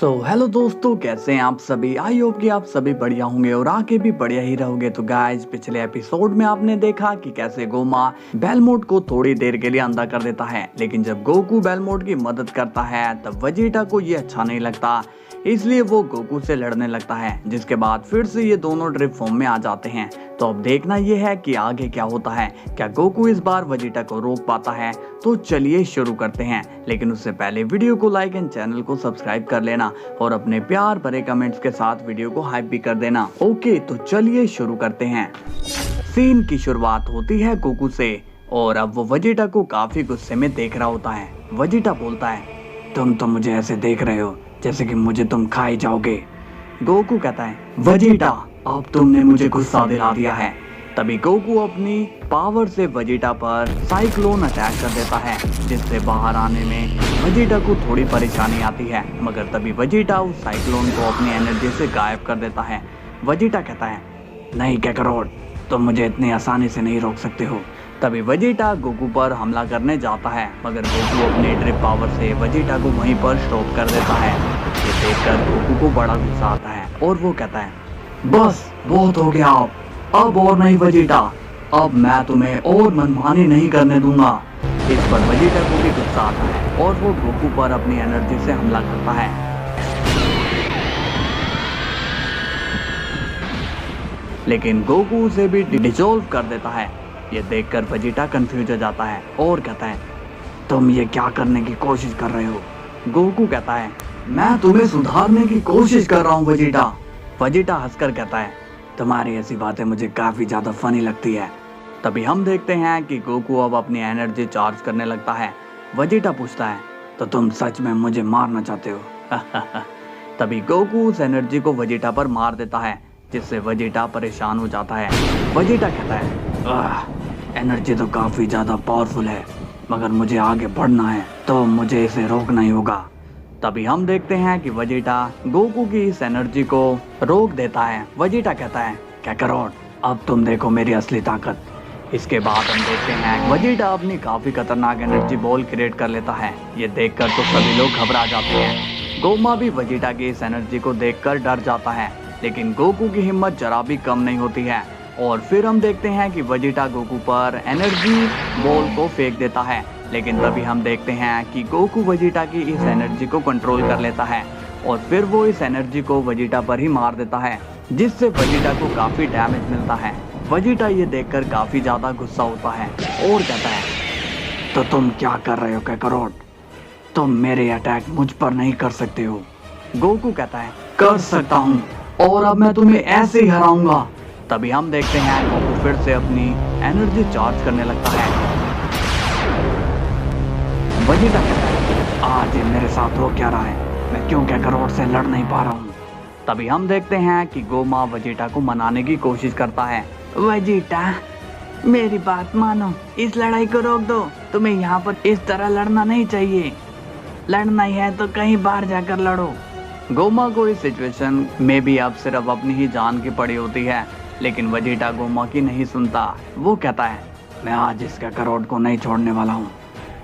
Hello दोस्तों, कैसे हैं आप सभी। आई होप कि आप सभी बढ़िया होंगे और आगे भी बढ़िया ही रहोगे। तो गाइज, पिछले एपिसोड में आपने देखा कि कैसे गोमा बेलमोट को थोड़ी देर के लिए अंधा कर देता है, लेकिन जब गोकू बेलमोट की मदद करता है तब वेजिटा को ये अच्छा नहीं लगता, इसलिए वो गोकू से लड़ने लगता है। जिसके बाद फिर से ये दोनों ड्रिप फॉर्म में आ जाते हैं। तो अब देखना ये है कि आगे क्या होता है। क्या गोकू इस बार वेजिटा को रोक पाता है? तो चलिए शुरू करते हैं, लेकिन उससे पहले वीडियो को लाइक एंड चैनल को सब्सक्राइब कर लेना और अपने प्यार भरे कमेंट्स के साथ वीडियो को हाइप भी कर देना। ओके, तो चलिए शुरू करते हैं। सीन की शुरुआत होती है गोकू से और अब वो वेजिटा को काफी गुस्से में देख रहा होता है। वेजिटा बोलता है, तुम तो मुझे ऐसे देख रहे हो जैसे कि मुझे तुम खाए जाओगे। गोकू कहता है, वेजिटा अब तुमने मुझे गुस्सा दिला दिया है। तभी गोकू अपनी पावर से वेजिटा पर साइक्लोन अटैक कर देता है, जिससे बाहर आने में वेजिटा को थोड़ी परेशानी आती है, मगर तभी वेजिटा उस साइक्लोन को अपनी एनर्जी से गायब कर देता है। वेजिटा कहता है, नहीं काकारोट, तुम मुझे इतनी आसानी से नहीं रोक सकते हो। तभी वेजिटा गोकू पर हमला करने जाता है, मगर गोकू अपने ड्रिप पावर से वेजिटा को वहीं पर स्टॉप कर देता है। ये देखकर गोकू को बड़ा गुस्सा आता है और वो कहता है, बस बहुत हो गया, अब और नहीं वेजिटा, अब मैं तुम्हें और मनमानी नहीं करने दूंगा। इस पर वेजिटा को भी गुस्सा आता है और वो गोकू पर अपनी एनर्जी से हमला करता है। लेकिन गोकू उसे भी डिसॉल्व कर देता है। ये देखकर वेजिटा कंफ्यूज हो जाता है और कहता है, तुम ये क्या करने की कोशिश कर रहे हो? गोकू कहता है, मैं तुम्हें सुधारने की कोशिश कर रहा हूँ वेजिटा। वेजिटा हंसकर कहता है, तुम्हारी ऐसी बातें मुझे काफी ज्यादा फनी लगती है। तभी हम देखते हैं कि गोकू अब अपनी एनर्जी चार्ज करने लगता है। वेजिटा पूछता है, तो तुम सच में मुझे मारना चाहते हो? तभी गोकू उस एनर्जी को वेजिटा पर मार देता है, जिससे वेजिटा परेशान हो जाता है। वेजिटा कहता है, एनर्जी तो काफी ज्यादा पावरफुल है, मगर मुझे आगे बढ़ना है तो मुझे इसे रोकना ही होगा। तभी हम देखते हैं कि वेजिटा गोकू की इस एनर्जी को रोक देता है। वेजिटा कहता है, काकारोट, अब तुम देखो मेरी असली ताकत। इसके बाद हम देखते हैं वेजिटा अपनी काफी खतरनाक एनर्जी बॉल क्रिएट कर लेता है। ये देखकर तो सभी लोग घबरा जाते हैं। गोमा भी वेजिटा की इस एनर्जी को देखकर डर जाता है, लेकिन गोकू की हिम्मत जरा भी कम नहीं होती है। और फिर हम देखते हैं कि वेजिटा गोकू पर एनर्जी बॉल को फेंक देता है, लेकिन तभी हम देखते हैं कि गोकू वेजिटा की इस एनर्जी को कंट्रोल कर लेता है और फिर वो इस एनर्जी को वेजिटा पर ही मार देता है, जिससे वेजिटा को काफी डैमेज मिलता है। वेजिटा ये देखकर काफी ज्यादा गुस्सा होता है और कहता है, तो तुम क्या कर रहे हो काकारोट? तुम मेरे अटैक मुझ पर नहीं कर सकते हो। गोकू कहता है, कर सकता हूँ और अब मैं तुम्हें ऐसे ही हराऊंगा। तभी हम देखते हैं गोकू फिर से अपनी एनर्जी चार्ज करने लगता है। वेजिटा कहता है, आज ये मेरे साथ हो क्या रहा है? मैं क्यों काकारोट से लड़ नहीं पा रहा हूँ? तभी हम देखते हैं कि गोमा वेजिटा को मनाने की कोशिश करता है। वेजिटा, मेरी बात मानो, इस लड़ाई को रोक दो। तुम्हें यहाँ पर इस तरह लड़ना नहीं चाहिए। लड़ना ही है तो कहीं बाहर जाकर लड़ो। गोमा को इस सिचुएशन में भी अब सिर्फ अपनी ही जान की पड़ी होती है, लेकिन वेजिटा गोमा की नहीं सुनता। वो कहता है, मैं आज इस काकारोट को नहीं छोड़ने वाला हूँ।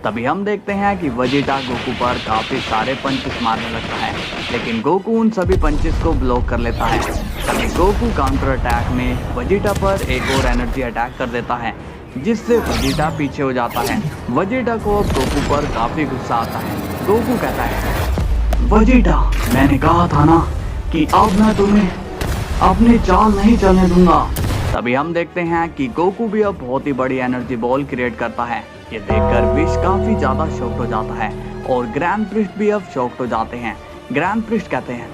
तभी हम देखते हैं कि वेजिटा गोकू पर काफी सारे पंचेस मारने लगता है, लेकिन गोकू उन सभी पंचेस को ब्लॉक कर लेता है। तभी गोकू काउंटर अटैक में वेजिटा पर एक और एनर्जी अटैक कर देता है, जिससे वेजिटा पीछे हो जाता है। वेजिटा को अब गोकू पर काफी गुस्सा आता है। गोकू कहता है, वेजिटा, मैंने कहा था ना कि अब मैं तुम्हें अपनी चाल नहीं चलने दूंगा। तभी हम देखते हैं कि गोकू भी अब बहुत ही बड़ी एनर्जी बॉल क्रिएट करता है। ये देखकर विश काफी ज्यादा शॉक्ड हो जाता है और ग्रैंड प्रिस्ट भी अब शॉक्ड हो जाते हैं। ग्रैंड प्रिस्ट कहते हैं,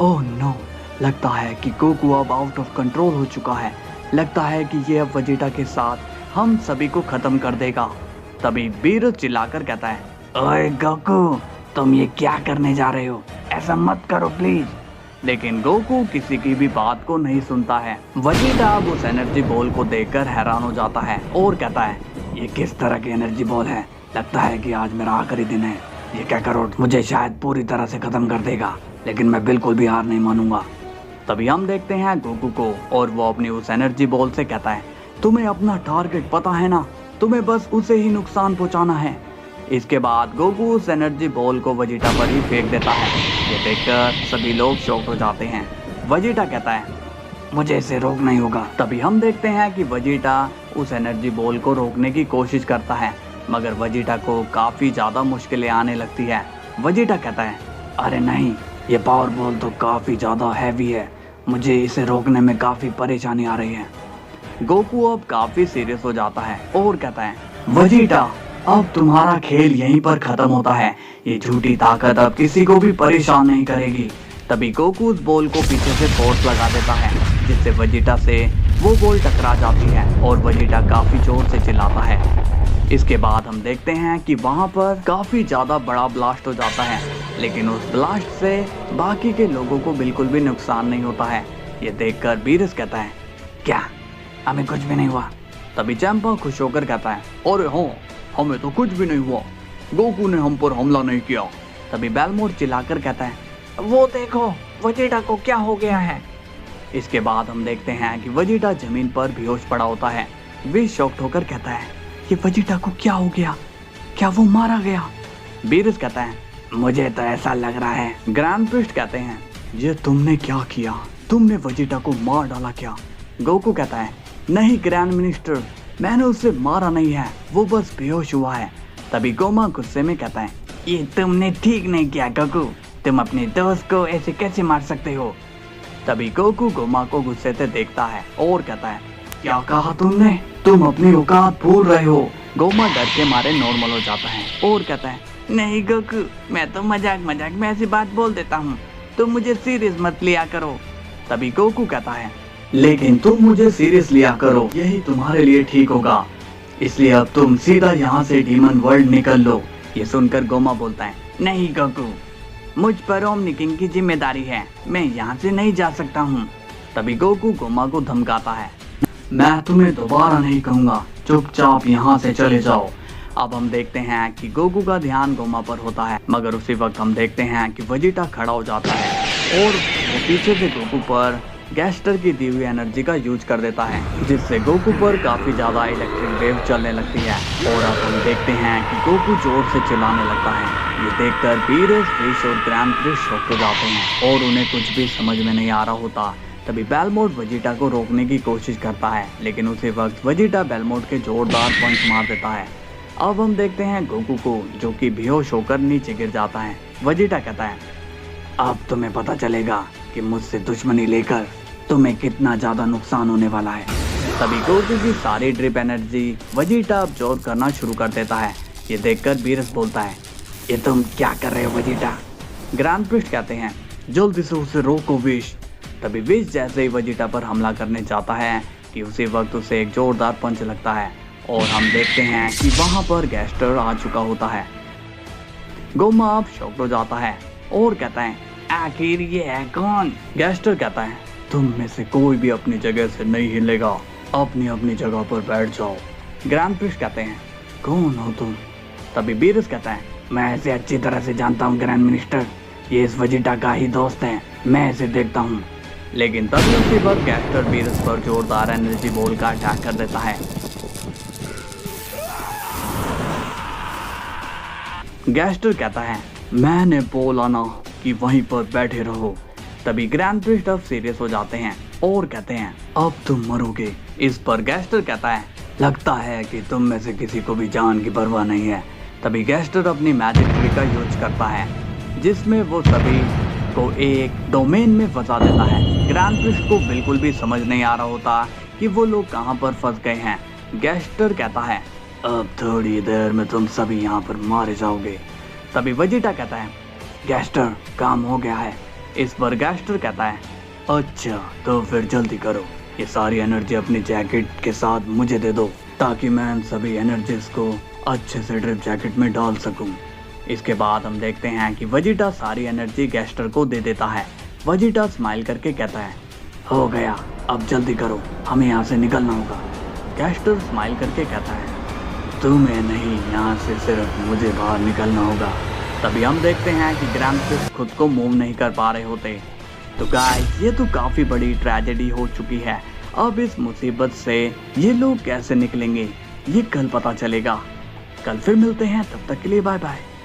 ओह नो, लगता है कि गोकू अब आउट ऑफ कंट्रोल हो चुका है। लगता है कि ये अब वेजिटा के साथ हम सभी को खत्म कर देगा। तभी बीरो चिल्लाकर कहता है, ओए गोकू, तुम ये क्या करने जा रहे हो? ऐसा मत करो प्लीज। लेकिन गोकू किसी की भी बात को नहीं सुनता है। वेजिटा अब उस एनर्जी बॉल को देखकर हैरान हो जाता है और कहता है, ये किस तरह की एनर्जी बॉल है? लगता है कि आज मेरा आखिरी दिन है। ये काकारोट मुझे शायद पूरी तरह से खत्म कर देगा, लेकिन मैं बिल्कुल भी हार नहीं मानूंगा। तभी हम देखते हैं गोकू को और वो अपनी उस एनर्जी बॉल से कहता है, तुम्हें अपना टारगेट पता है ना? तुम्हें बस उसे ही नुकसान पहुंचाना है। इसके बाद गोकू उस एनर्जी बॉल को वेजिटा पर ही फेंक देता है। ये देखकर सभी लोग शॉक हो जाते हैं। वेजिटा कहता है मुझे इसे रोकना ही होगा। तभी हम देखते हैं कि वेजिटा उस एनर्जी बॉल को रोकने की कोशिश करता है, मगर वेजिटा को काफी ज्यादा मुश्किलें आने लगती है। वेजिटा कहता है अरे नहीं, ये पावर बॉल तो काफी ज्यादा हैवी है, मुझे इसे रोकने में काफी परेशानी आ रही है। गोकू अब काफी सीरियस हो जाता है और कहता है वेजिटा, अब तुम्हारा खेल यहीं पर खत्म होता है। ये झूठी ताकत अब किसी को भी परेशान नहीं करेगी। तभी गोकू उस बॉल को पीछे से फोर्स लगा देता है, जिससे वेजिटा से वो बॉल टकरा जाती है और वेजिटा काफी जोर से चिल्लाता है। इसके बाद हम देखते हैं कि वहाँ पर काफी ज्यादा बड़ा ब्लास्ट हो जाता है, लेकिन उस ब्लास्ट से बाकी के लोगों को बिल्कुल भी नुकसान नहीं होता है। ये देखकर बीरस कहता है क्या हमें कुछ भी नहीं हुआ? तभी चैंपा खुश होकर कहता है अरे हाँ, हमें तो कुछ भी नहीं हुआ, गोकू ने हम पर हमला नहीं किया। तभी बेलमोट चिल्लाकर कहता है वो देखो वेजिटा को क्या हो गया है। इसके बाद हम देखते हैं कि वेजिटा जमीन पर बेहोश पड़ा होता है। विश शॉक्ड होकर कहता है ये वेजिटा को क्या हो गया, क्या वो मारा गया? बीरस कहता है मुझे तो ऐसा लग रहा है। ग्रैंड प्रिस्ट कहते हैं ये तुमने क्या किया, तुमने वेजिटा को मार डाला क्या? गोकू कहता है नहीं ग्रैंड मिनिस्टर, मैंने उसे मारा नहीं है, वो बस बेहोश हुआ है। तभी गोमा गुस्से में कहता है ये तुमने ठीक नहीं किया गोकू, तुम अपने दोस्त को ऐसे कैसे मार सकते हो? तभी गोकू गोमा को गुस्से से देखता है और कहता है क्या कहा तुमने, तुम अपनी औकात भूल रहे हो। गोमा डर के मारे नॉर्मल हो जाता है और कहता है नहीं गोकू, मैं तो मजाक मजाक में ऐसी बात बोल देता हूँ, तुम मुझे सीरियस मत लिया करो। तभी गोकू कहता है लेकिन तुम मुझे सीरियस लिया करो, यही तुम्हारे लिए ठीक होगा, इसलिए अब तुम सीधा यहाँ से डीमन वर्ल्ड निकल लो। ये सुनकर गोमा बोलता है नहीं गोकू, मुझ पर ओमनी किंग की जिम्मेदारी है, मैं यहाँ से नहीं जा सकता हूँ। तभी गोकू गोमा को धमकाता है मैं तुम्हें दोबारा नहीं कहूँगा, चुपचाप यहाँ से चले जाओ। अब हम देखते हैं कि गोकू का ध्यान गोमा पर होता है, मगर उसी वक्त हम देखते हैं कि वेजिटा खड़ा हो जाता है और वो पीछे से गोकू पर गैस्टर की दी हुई एनर्जी का यूज कर देता है, जिससे गोकू पर काफी ज्यादा इलेक्ट्रिक वेव चलने लगती है। और अब हम देखते हैं कि गोकू जोर से चिल्लाने लगता है। ये देखकर बीरस, फिश और ग्रैंड प्रिस्ट शॉक हो जाते हैं और उन्हें कुछ भी समझ में नहीं आ रहा होता। तभी बेलमोट वेजिटा को रोकने की कोशिश करता है, लेकिन उसी वक्त वेजिटा बेलमोट के जोरदार पंच मार देता है। अब हम देखते हैं गोकू को, जो कि बेहोश होकर नीचे गिर जाता है। वेजिटा कहता है अब तुम्हें पता चलेगा कि मुझसे दुश्मनी लेकर तुम्हें कितना ज्यादा नुकसान होने वाला है। तभी गोकू की सारी ड्रिप एनर्जी वेजिटा अब्सॉर्ब करना शुरू कर देता है। ये देखकर बीरस बोलता है ये तुम क्या कर रहे हो वेजिटा? ग्रैंड प्रिस्ट कहते हैं जल्दी से उसे रोको विश। तभी विश जैसे ही वेजिटा पर हमला करने जाता है कि उसी वक्त उसे एक जोरदार पंच लगता है और हम देखते हैं कि वहां पर गैस्टर आ चुका होता है। गोमा अब शॉक्ड हो जाता है और कहता है आखिर ये है कौन? गैस्टर कहता है तुम में से कोई भी अपनी जगह से नहीं हिलेगा, अपनी अपनी जगह पर बैठ जाओ। ग्रैंड प्रिस्ट कहते हैं कौन हो तुम? तभी बीरस कहता है मैं इसे अच्छी तरह से जानता हूँ ग्रैंड मिनिस्टर, ये इस वेजिटा का ही दोस्त है, मैं इसे देखता हूँ। लेकिन तभी उसी वक्त गैस्टर बीरस पर जोरदार एनर्जी बॉल का अटैक कर देता है। गैस्टर कहता है मैंने बोला ना कि वहीं पर बैठे रहो। तभी ग्रैंड प्रिस्ट अब सीरियस हो जाते हैं और कहते हैं अब तुम मरोगे। इस पर गैस्टर कहता है लगता है कि तुम में से किसी को भी जान की परवाह नहीं है। तभी गैस्टर अपनी मैजिक ट्रिक का यूज करता है, जिसमें वो सभी को एक डोमेन में फंसा देता है। ग्रैंड प्रिस्ट को बिल्कुल भी समझ नहीं आ रहा होता कि वो लोग कहाँ पर फंस गए हैं। गैस्टर कहता है अब थोड़ी देर में तुम सभी यहाँ पर मारे जाओगे। तभी वेजिटा कहता है गैस्टर काम हो गया है। इस पर गैस्टर कहता है अच्छा तो फिर जल्दी करो, ये सारी एनर्जी अपनी जैकेट के साथ मुझे दे दो ताकि मैं इन सभी एनर्जीज को अच्छे से ड्रिप जैकेट में डाल सकूं। इसके बाद हम देखते हैं कि वेजिटा सारी एनर्जी गैस्टर को दे देता है। वेजिटा स्माइल करके कहता है हो गया, अब जल्दी करो, हमें यहाँ से निकलना होगा। गैस्टर स्माइल करके कहता है तुम्हें नहीं, यहाँ से सिर्फ मुझे बाहर निकलना होगा। तभी हम देखते हैं कि ग्रैंड प्रिस्ट खुद को मूव नहीं कर पा रहे होते। तो गाइस ये तो काफी बड़ी ट्रेजेडी हो चुकी है। अब इस मुसीबत से ये लोग कैसे निकलेंगे ये कल पता चलेगा। कल फिर मिलते हैं, तब तक के लिए बाय बाय।